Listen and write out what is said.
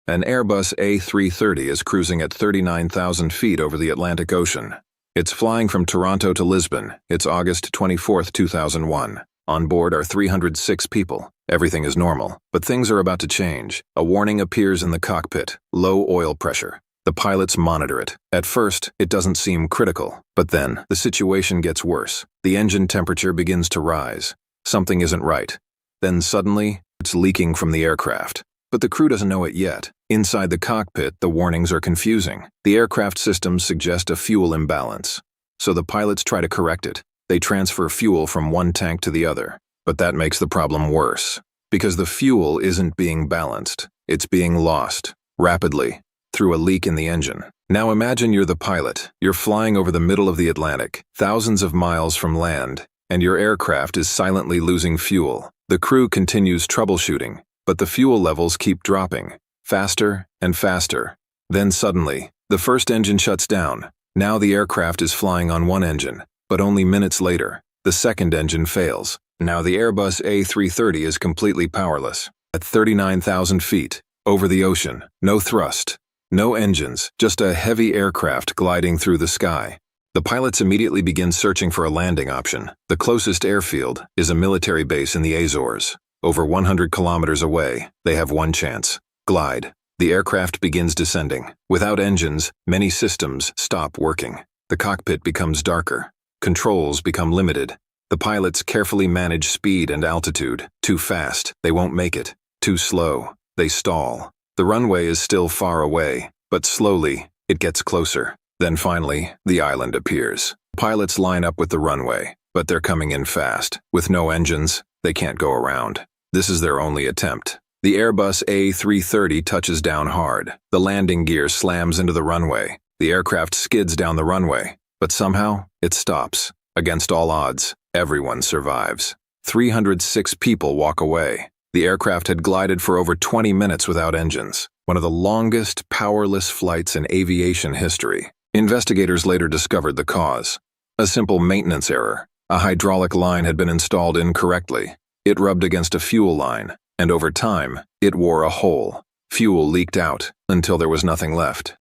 An Airbus A330 is cruising at 39,000 feet over the Atlantic Ocean. It's flying from Toronto to Lisbon. It's August 24, 2001. On board are 306 people. Everything is normal, but things are about to change. A warning appears in the cockpit: low oil pressure. The pilots monitor it. At first, it doesn't seem critical, but then the situation gets worse. The engine temperature begins to rise. Something isn't right. Then suddenly, it's leaking from the aircraft. But the crew doesn't know it yet. Inside the cockpit, the warnings are confusing. The aircraft systems suggest a fuel imbalance. So the pilots try to correct it. They transfer fuel from one tank to the other. But that makes the problem worse. Because the fuel isn't being balanced. It's being lost, rapidly, through a leak in the engine. Now imagine you're the pilot. You're flying over the middle of the Atlantic, thousands of miles from land, and your aircraft is silently losing fuel. The crew continues troubleshooting, but the fuel levels keep dropping, faster and faster. Then suddenly, the first engine shuts down. Now the aircraft is flying on one engine, but only minutes later, the second engine fails. Now the Airbus A330 is completely powerless. At 39,000 feet, over the ocean, no thrust, no engines, just a heavy aircraft gliding through the sky. The pilots immediately begin searching for a landing option. The closest airfield is a military base in the Azores. Over 100 kilometers away, they have one chance: glide. The aircraft begins descending. Without engines, many systems stop working. The cockpit becomes darker. Controls become limited. The pilots carefully manage speed and altitude. Too fast, they won't make it. Too slow, they stall. The runway is still far away, but slowly, it gets closer. Then finally, the island appears. Pilots line up with the runway, but they're coming in fast. With no engines, they can't go around. This is their only attempt. The Airbus A330 touches down hard. The landing gear slams into the runway. The aircraft skids down the runway, but somehow, it stops. Against all odds, everyone survives. 306 people walk away. The aircraft had glided for over 20 minutes without engines, one of the longest, powerless flights in aviation history. Investigators later discovered the cause: a simple maintenance error. A hydraulic line had been installed incorrectly. It rubbed against a fuel line, and over time, it wore a hole. Fuel leaked out until there was nothing left.